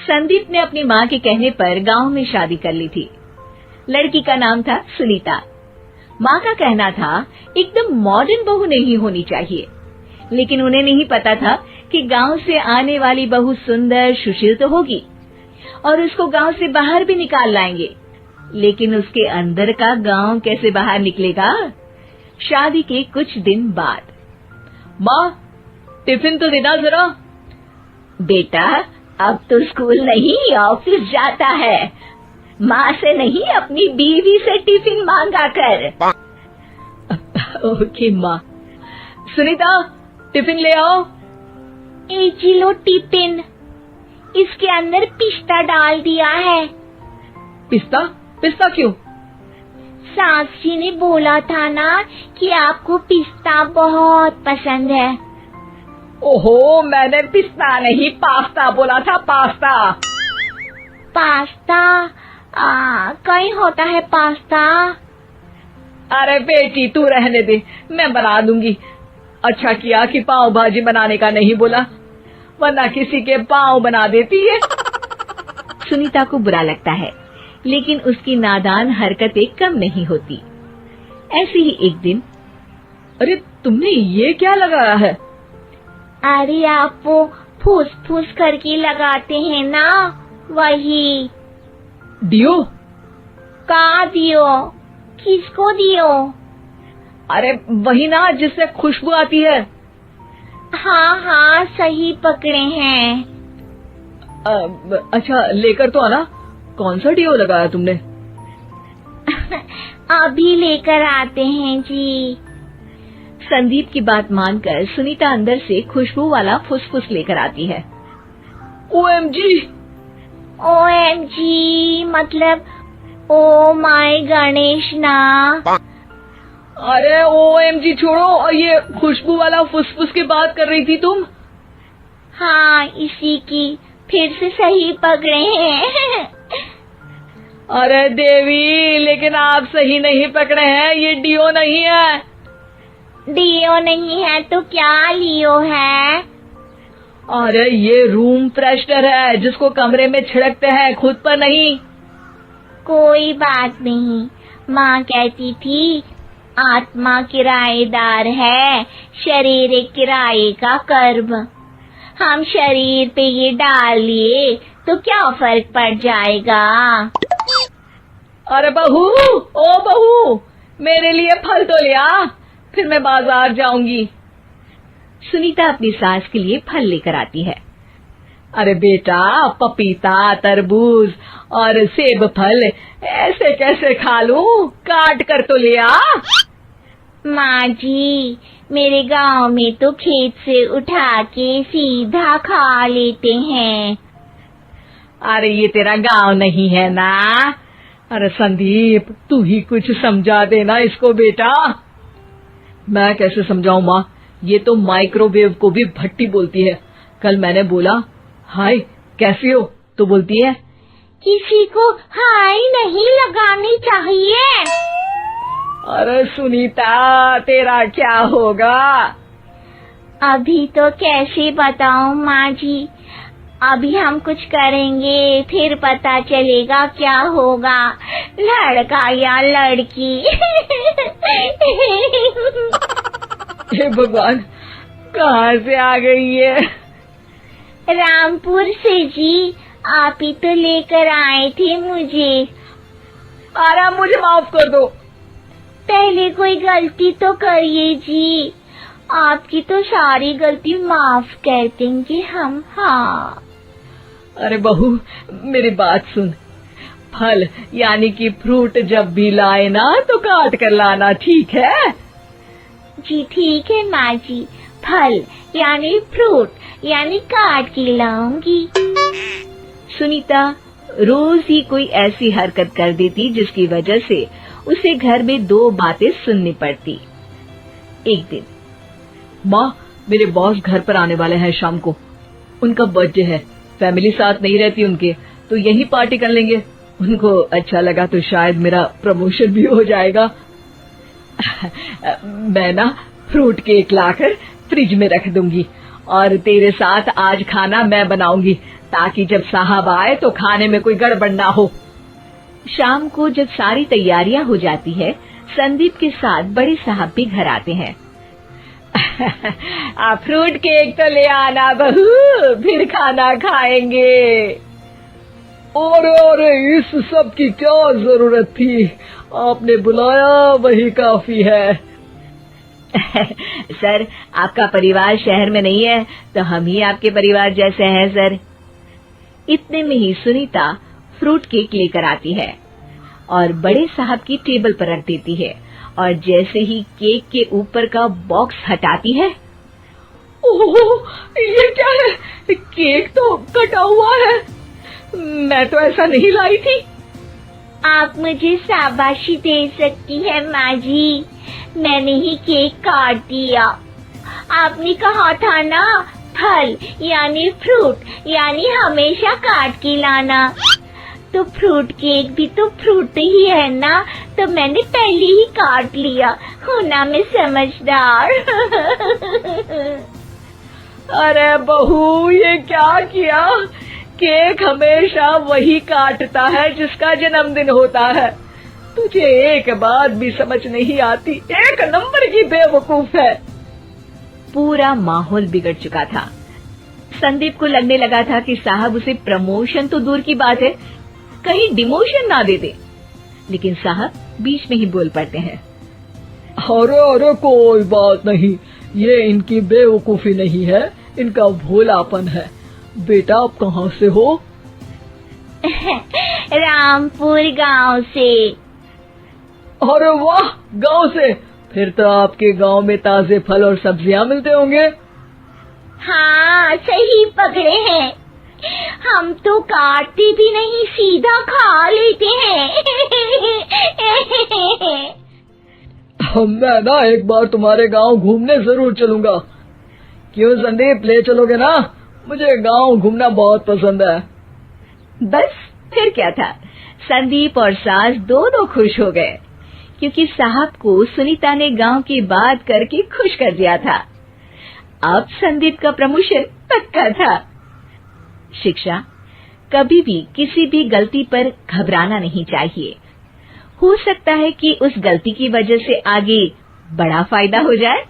संदीप ने अपनी माँ के कहने पर गांव में शादी कर ली थी। लड़की का नाम था सुनीता। माँ का कहना था एकदम मॉडर्न बहू नहीं होनी चाहिए, लेकिन उन्हें नहीं पता था कि गांव से आने वाली बहू सुंदर सुशील तो होगी और उसको गांव से बाहर भी निकाल लाएंगे, लेकिन उसके अंदर का गांव कैसे बाहर निकलेगा। शादी के कुछ दिन बाद, माँ टिफिन तो देना जरा। बेटा अब तो स्कूल नहीं ऑफिस जाता है, माँ से नहीं अपनी बीवी से टिफिन मांगा कर। ओके माँ। सुनीता टिफिन ले आओ। जी लो टिफिन, इसके अंदर पिस्ता डाल दिया है। पिस्ता? पिस्ता क्यों? सास जी ने बोला था ना कि आपको पिस्ता बहुत पसंद है। ओहो, मैंने पिस्ता नहीं पास्ता बोला था, पास्ता। पास्ता? कहीं होता है पास्ता? अरे बेटी तू रहने दे, मैं बना दूंगी। अच्छा किया कि पाव भाजी बनाने का नहीं बोला, वरना किसी के पाव बना देती है। सुनीता को बुरा लगता है, लेकिन उसकी नादान हरकतें कम नहीं होती। ऐसे ही एक दिन, अरे तुमने ये क्या लगाया है? अरे आप वो फूस फूस करके लगाते हैं ना, वही। डियो? कहाँ दियो? किसको दियो? अरे वही ना जिससे खुशबू आती है। हाँ सही पकड़े हैं। अच्छा लेकर तो आना। कौन सा डियो लगाया तुमने? अभी लेकर आते हैं जी। संदीप की बात मानकर सुनीता अंदर से खुशबू वाला फुसफुस लेकर आती है। OMG! OMG मतलब ओ माय गणेश ना। अरे OMG छोड़ो, और ये खुशबू वाला फुसफुस की बात कर रही थी तुम? हाँ इसी की, फिर से सही पकड़े हैं। अरे देवी, लेकिन आप सही नहीं पकड़े हैं, ये डियो नहीं है। डियो नहीं है तो क्या लियो है? अरे ये रूम फ्रेशनर है, जिसको कमरे में छिड़कते हैं, खुद पर नहीं। कोई बात नहीं, माँ कहती थी आत्मा किराएदार है, शरीर एक किराए का कर्म। हम शरीर पे ये डाल लिए तो क्या फर्क पड़ जाएगा। अरे बहू, ओ बहू, मेरे लिए फल तो ले आ, फिर मैं बाजार जाऊंगी। सुनीता अपनी सास के लिए फल लेकर आती है। अरे बेटा, पपीता, तरबूज और सेब फल ऐसे कैसे खा लूं? काट कर तो ले आ। माँ जी, मेरे गांव में तो खेत से उठा के सीधा खा लेते हैं। अरे ये तेरा गांव नहीं है ना। अरे संदीप, तू ही कुछ समझा देना इसको बेटा। मैं कैसे समझाऊं माँ, ये तो माइक्रोवेव को भी भट्टी बोलती है। कल मैंने बोला हाय कैसी हो, तो बोलती है किसी को हाय नहीं लगानी चाहिए। अरे सुनीता, तेरा क्या होगा? अभी तो कैसे बताऊं माँ जी, अभी हम कुछ करेंगे फिर पता चलेगा क्या होगा, लड़का या लड़की। हे भगवान, कहाँ से आ गई है? रामपुर से जी, आप ही तो लेकर आए थे मुझे। अरे मुझे माफ कर दो। पहले कोई गलती तो करिए जी, आपकी तो सारी गलती माफ कर देंगे हम। हाँ अरे बहू, मेरी बात सुन। फल यानी कि फ्रूट जब भी लाए ना तो काट कर लाना, ठीक है? जी ठीक है माँ जी, फल यानी फ्रूट यानी काट के लाऊंगी। सुनीता रोज ही कोई ऐसी हरकत कर देती जिसकी वजह से उसे घर में दो बातें सुननी पड़ती। एक दिन, माँ, मेरे बॉस घर पर आने वाले हैं शाम को। उनका बर्थडे है, फैमिली साथ नहीं रहती उनके, तो यही पार्टी कर लेंगे। उनको अच्छा लगा तो शायद मेरा प्रमोशन भी हो जाएगा। मैं ना फ्रूट केक लाकर फ्रिज में रख दूंगी और तेरे साथ आज खाना मैं बनाऊंगी, ताकि जब साहब आए तो खाने में कोई गड़बड़ ना हो। शाम को जब सारी तैयारियां हो जाती है, संदीप के साथ बड़े साहब भी घर आते हैं। आप फ्रूट केक तो ले आना बहू, फिर खाना खाएंगे। अरे इस सब की क्या जरूरत थी, आपने बुलाया वही काफी है। सर, आपका परिवार शहर में नहीं है तो हम ही आपके परिवार जैसे हैं सर। इतने में ही सुनीता फ्रूट केक लेकर आती है और बड़े साहब की टेबल पर रख देती है, और जैसे ही केक के ऊपर का बॉक्स हटाती है, ओह, ये क्या है? केक तो कटा हुआ है, मैं तो ऐसा नहीं लाई थी। आप मुझे शाबाशी दे सकती है माँ जी, मैंने ही केक काट दिया। आपने कहा था ना, फल यानी फ्रूट यानी हमेशा काट के लाना, तो फ्रूट केक भी तो फ्रूट ही है ना, तो मैंने पहले ही काट लिया। हूँ ना मैं समझदार। अरे बहू, ये क्या किया? केक हमेशा वही काटता है जिसका जन्मदिन होता है। तुझे एक बात भी समझ नहीं आती, एक नंबर की बेवकूफ है। पूरा माहौल बिगड़ चुका था। संदीप को लगने लगा था कि साहब उसे प्रमोशन तो दूर की बात है, कहीं डिमोशन ना दे दे, लेकिन साहब बीच में ही बोल पड़ते हैं। अरे कोई बात नहीं, ये इनकी बेवकूफी नहीं है, इनका भोलापन है। बेटा आप कहाँ से हो? रामपुर गांव से। अरे वाह, गांव से? फिर तो आपके गांव में ताजे फल और सब्जियां मिलते होंगे। हाँ, सही पकड़े हैं। हम तो काटते भी नहीं, सीधा खा लेते हैं। मैं ना एक बार तुम्हारे गांव घूमने जरूर चलूंगा। क्यों संदीप, ले चलोगे ना? मुझे गांव घूमना बहुत पसंद है। बस फिर क्या था, संदीप और सास दोनों खुश हो गए, क्योंकि साहब को सुनीता ने गांव की बात करके खुश कर दिया था। अब संदीप का प्रमोशन पक्का था। शिक्षा, कभी भी किसी भी गलती पर घबराना नहीं चाहिए। हो सकता है कि उस गलती की वजह से आगे बड़ा फायदा हो जाए।